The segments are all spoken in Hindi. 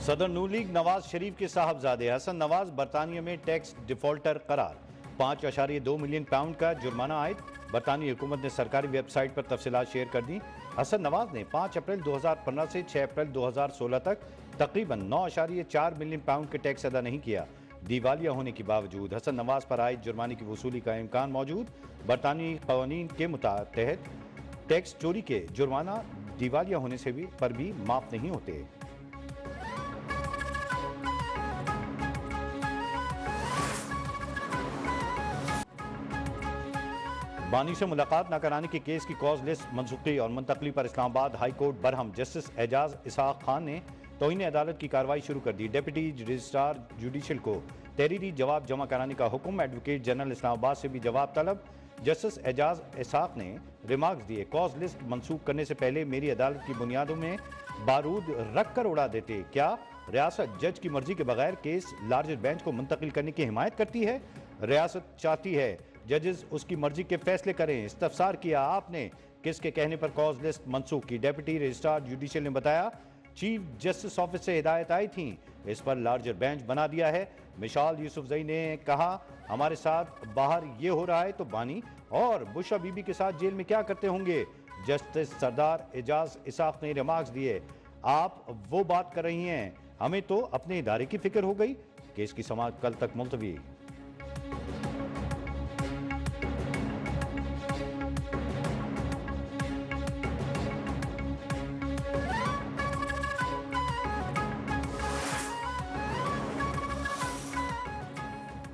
सदर नून लीग नवाज शरीफ के साहबजादे हसन नवाज बरतानिया में टैक्स डिफॉल्टर करार। 5.2 मिलियन पाउंड का जुर्माना आयद। बरतानी हुकूमत ने सरकारी वेबसाइट पर तफसीलात शेयर कर दी। हसन नवाज ने 5 अप्रैल 2015 से 6 अप्रैल 2016 तक तकरीबन 9.4 मिलियन पाउंड के टैक्स अदा नहीं किया। दिवालिया होने के बावजूद हसन नवाज पर आयद जुर्माने की वसूली का इम्कान मौजूद। बरतानी कवानीन के तहत टैक्स चोरी के जुर्माना दिवालिया होने से पर भी माफ नहीं होते। बानी से मुलाकात न कराने के केस की कॉज लिस्ट मनसूखी और मुंतकली पर Islamabad high court Barham. Justice Ejaz Isaac Khan ने तौहीन अदालत की कार्रवाई शुरू कर दी। डिप्टी रजिस्ट्रार जुडिशल को तहरीरी जवाब जमा कराने का हुक्म। एडवोकेट जनरल इस्लामाबाद से भी जवाब तलब। जस्टिस एजाज इसाक ने रिमार्क्स दिए, कॉज लिस्ट मनसूख करने से पहले मेरी अदालत की बुनियादों में बारूद रख कर उड़ा देते। क्या रियासत जज की मर्जी के बगैर केस लार्जर बेंच को मुंतकिल करने की हिमायत करती है? रियासत चाहती है जजेस उसकी मर्जी के फैसले करें। इस्तफसार किया आपने किसके कहने पर कॉज लिस्ट मनसूख की? डिप्टी रजिस्ट्रार जुडिशल ने बताया, चीफ जस्टिस ऑफिस से हिदायत आई थी, इस पर लार्जर बेंच बना दिया है। मिशाल यूसुफजई ने कहा, हमारे साथ बाहर ये हो रहा है तो बानी और बुशा बीबी के साथ जेल में क्या करते होंगे? जस्टिस सरदार एजाज इसाक ने रिमार्क्स दिए, आप वो बात कर रही हैं, हमें तो अपने इदारे की फिक्र हो गई। केस की समाअत कल तक मुलतवी।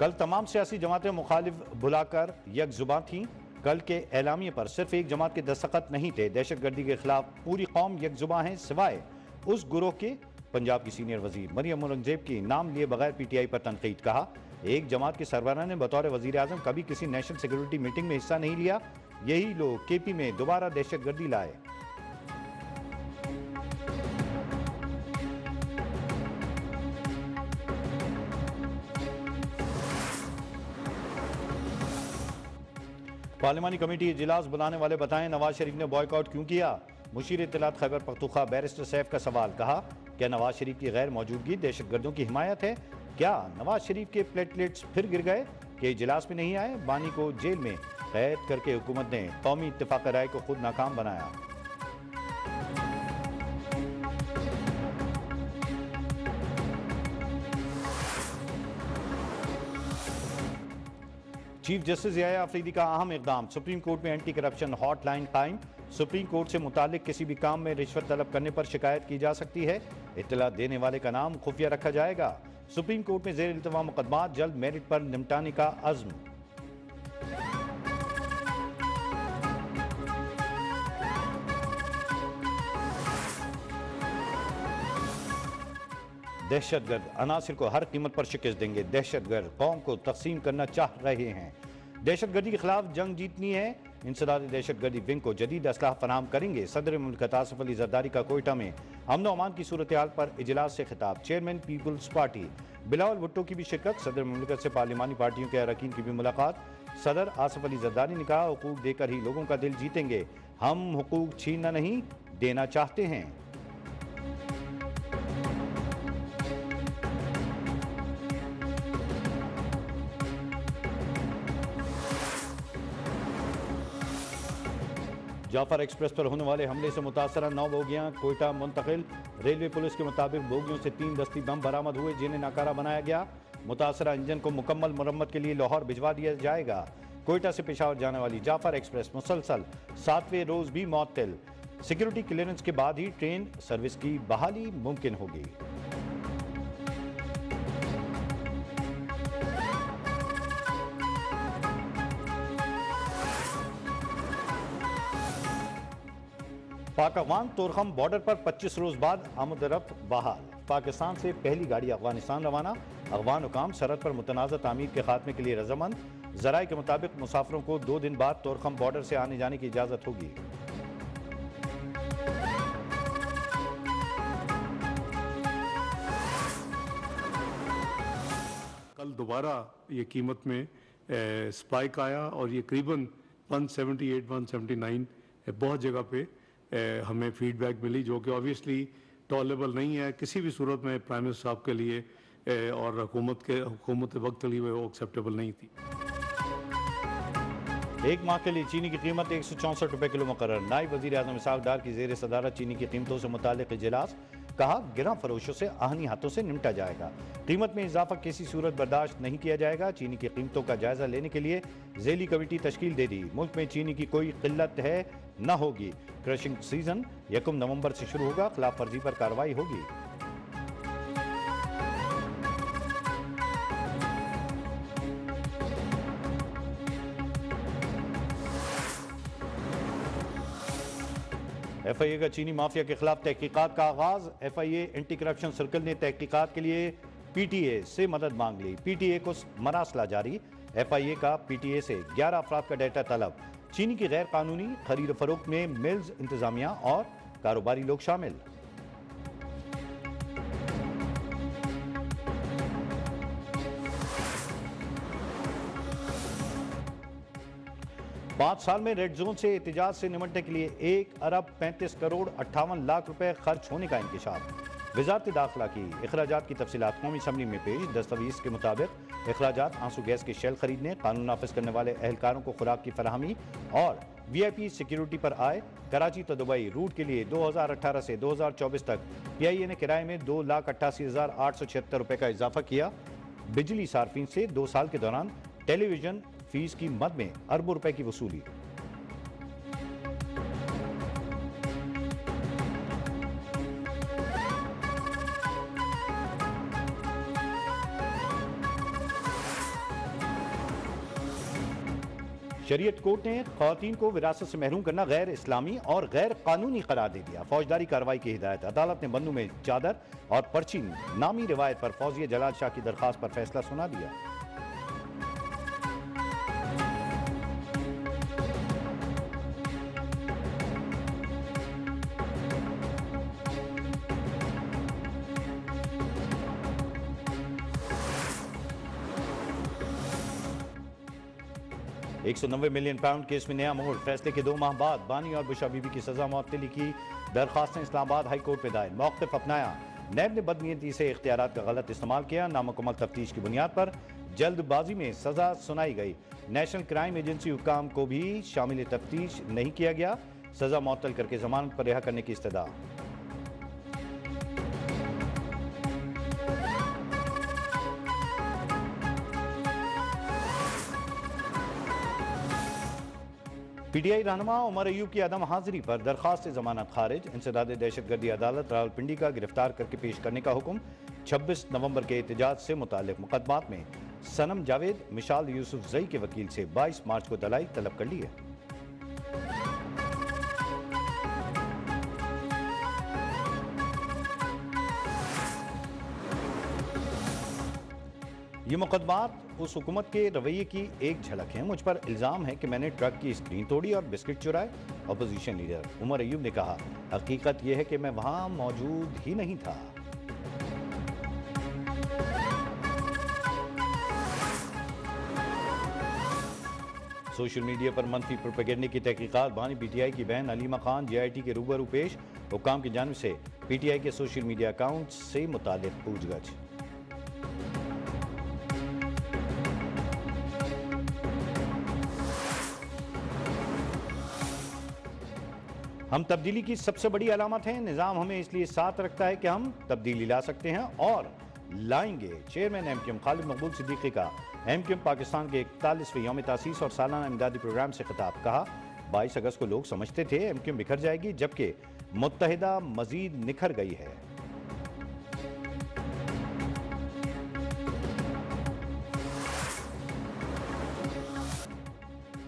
कल तमाम सियासी जमातें मुखालिफ बुलाकर यकजुबां थीं। कल के एलामिये पर सिर्फ एक जमात के दस्तखत नहीं थे। दहशतगर्दी के खिलाफ पूरी कौम यकजुबां है सिवाय उस गुरोह के। पंजाब की सीनियर वजीर मरियम औरंगजेब की नाम लिए बगैर पीटीआई पर तनकीद। कहा, एक जमात के सरबराह ने बतौर वजीर आजम कभी किसी नेशनल सिक्योरिटी मीटिंग में हिस्सा नहीं लिया। यही लोग केपी में दोबारा दहशतगर्दी लाए। पार्लिमानी कमेटी इजलास बुलाने वाले बताएं नवाज शरीफ ने बॉयकॉट क्यों किया? मुशीर इत्तलात खैबर पख्तूनख्वा बैरिस्टर सैफ का सवाल। कहा, क्या नवाज शरीफ की गैर मौजूदगी दहशतगर्दों की हिमायत है? क्या नवाज शरीफ के प्लेटलेट्स फिर गिर गए कि इजलास में नहीं आए? बानी को जेल में कैद करके हुकूमत ने कौमी इत्तेफाक राय को खुद नाकाम बनाया। चीफ जस्टिस याह्या अफरीदी का अहम इकदाम। सुप्रीम कोर्ट में एंटी करप्शन हॉटलाइन कायम। सुप्रीम कोर्ट से मुतालिक किसी भी काम में रिश्वत तलब करने पर शिकायत की जा सकती है। इत्तला देने वाले का नाम खुफिया रखा जाएगा। सुप्रीम कोर्ट में जेर इल्तवा मुकदमात जल्द मेरिट पर निपटाने का अज़्म। दहशतगर्द अनासिर को हर कीमत पर शिकस्त देंगे। दहशतगर्द कौम को तकसीम करना चाह रहे हैं। दहशतगर्दी के खिलाफ जंग जीतनी है। इंसदादी दहशतगर्दी विंग को जदीद असलाह फराहम करेंगे। सदर मुल्क आसिफ अली जरदारी का कोयटा में अमन अमान की सूरत हाल पर इजलास से खिताब। चेयरमैन पीपुल्स पार्टी बिलावल भुट्टो की भी शिरकत। सदर मुल्क से पार्लिमानी पार्टियों के अरकान की भी मुलाकात। सदर आसिफ अली जरदारी ने कहा, हुकूक देकर ही लोगों का दिल जीतेंगे। हम हुकूक छीनना नहीं देना चाहते हैं। जाफर एक्सप्रेस पर होने वाले हमले से मुतासरा 9 बोगियां कोयटा मुंतकिल। रेलवे पुलिस के मुताबिक बोगियों से 3 दस्ती बम बरामद हुए जिन्हें नाकारा बनाया गया। मुतासरा इंजन को मुकम्मल मरम्मत के लिए लाहौर भिजवा दिया जाएगा। कोयटा से पेशावर जाने वाली जाफर एक्सप्रेस मुसलसल 7वें रोज भी मुअत्तल। सिक्योरिटी क्लियरेंस के बाद ही ट्रेन सर्विस की बहाली मुमकिन होगी। पाक अफगान तोरखम बॉर्डर पर 25 रोज बाद आमद-ओ-रफ्त बहाल। पाकिस्तान से पहली गाड़ी अफगानिस्तान रवाना। अफगान हुकाम सरहद पर मुतनाज़ा तामीर के खात्मे के लिए रजामंद। ज़राए के मुताबिक मुसाफिरों को 2 दिन बाद तोरखम बॉर्डर से आने जाने की इजाज़त होगी। कल दोबारा ये कीमत में स्पाइक आया और ये करीबन 178, 179 बहुत जगह पे हमें फीडबैक मिली, जो कि ऑब्वियसली टॉलेबल नहीं है किसी भी सूरत में प्राइम मिनिस्टर साहब के लिए और हुकूमत वक्त के लिए वो एक्सेप्टेबल नहीं थी। एक माह के लिए चीनी की कीमत 164 रुपए किलो मुकर्रर। नायब वजीर आजम इसहाक डार की जेर सदारत चीनी की कीमतों से मुतालिक इजलास। कहा गिरा फरोशों से आहनी हाथों से निपटा जाएगा। कीमत में इजाफा किसी सूरत बर्दाश्त नहीं किया जाएगा। चीनी की कीमतों का जायजा लेने के लिए झेली कमेटी तश्कील दे दी। मुल्क में चीनी की कोई किल्लत है न होगी। क्रशिंग सीजन 1 नवंबर से शुरू होगा। खिलाफ वर्जी पर कार्रवाई होगी। FIA का चीनी माफिया के खिलाफ तहकीकात का आगाज। FIA एंटी करप्शन सर्कल ने तहकीकात के लिए PTA से मदद मांग ली। PTA को मरासला जारी। FIA का PTA से 11 अफराद का डेटा तलब। चीनी की गैर कानूनी खरीद फरोख्त में मिल्स, इंतजामिया और कारोबारी लोग शामिल। पाँच साल में रेड जोन से एहतिजाज से निपटने के लिए 1 अरब 35 करोड़ 58 लाख रुपए खर्च होने का इंकशाफ। वजारत दाखिला की अखराजात की तफसीलात कौमी असम्बली में पेश। दस्तावेज के मुताबिक अखराजात आंसू गैस के शेल खरीदने, कानून नाफिज करने वाले एहलकारों को खुराक की फराहमी और VIP सिक्योरिटी पर आए। कराची तो दुबई रूट के लिए 2018 से 2024 तक PIA ने किराए में 2,88,876 रुपए का इजाफा किया। बिजली सार्फिन से 2 साल के दौरान टेलीविजन फीस की मद में अरबों रुपए की वसूली। शरीयत कोर्ट ने खवातीन को विरासत से महरूम करना गैर इस्लामी और गैर कानूनी करार दे दिया। फौजदारी कार्रवाई की हिदायत। अदालत ने बंदू में चादर और पर्ची नामी रिवायत पर फौजिया जलाल शाह की दरखास्त पर फैसला सुना दिया। £190 मिलियन केस में नया मोड़। फैसले के 2 माह बाद बानी और बुशा बीबी की सजा मुअत्तली की दरखास्तें इस्लामाबाद हाई कोर्ट में दायर। मौक़िफ़ अपनाया। नैब ने बदनीयती से इख्तियारात का गलत इस्तेमाल किया। नामुकम्मल तफ्तीश की बुनियाद पर जल्दबाजी में सजा सुनाई गई। नेशनल क्राइम एजेंसी हुकाम को भी शामिल तफ्तीश नहीं किया गया। सजा मुअत्तल करके जमानत पर रिहा करने की इस्तदा। PTI रहनुमा उमर अयूब की अदम हाजिरी पर दरखास्त जमानत खारिज। इंसदाद दहशतगर्दी अदालत रावलपिंडी का गिरफ्तार करके पेश करने का हुक्म। 26 नवंबर के एहतजाज से मुताल्लिक मुकदमात में सनम जावेद, मिशाल यूसुफ जई के वकील से 22 मार्च को दलाइल तलब कर लिए। ये मुकदमात उस हुकूमत के रवैये की एक झलक है। मुझ पर इल्ज़ाम है कि मैंने ट्रक की स्क्रीन तोड़ी और बिस्किट चुराए। अपोजिशन लीडर उमर अयूब ने कहा, हकीकत यह है कि मैं वहां मौजूद ही नहीं था। सोशल मीडिया पर मनफी प्रोपेगेंडे की तहकीकात। बानी PTI की बहन अलीमा खान JIT के रूबरू पेश। हुक्काम की जानिब से PTI के सोशल मीडिया अकाउंट से मुतालिक पूछगछ। हम तब्दीली की सबसे बड़ी अलामत हैं। निज़ाम हमें इसलिए साथ रखता है कि हम तब्दीली ला सकते हैं और लाएंगे। चेयरमैन MQM खालिद मकबूल सिद्दीकी का MQM पाकिस्तान के 41वें यौम तासीस और सालाना इमदादी प्रोग्राम से खिताब। कहा, 22 अगस्त को लोग समझते थे MQM बिखर जाएगी, जबकि मुत्तहिदा मजीद निखर गई है।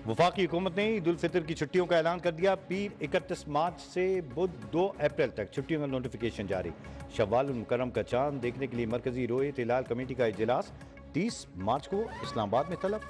वफाकी हुकूमत ने ईद उल फितर की छुट्टियों का ऐलान कर दिया। पीर 31 मार्च से बुध 2 अप्रैल तक छुट्टियों का नोटिफिकेशन जारी। शव्वाल मुकर्रम का चांद देखने के लिए मरकजी रोए हिलाल कमेटी का इजलास 30 मार्च को इस्लामाबाद में तलब।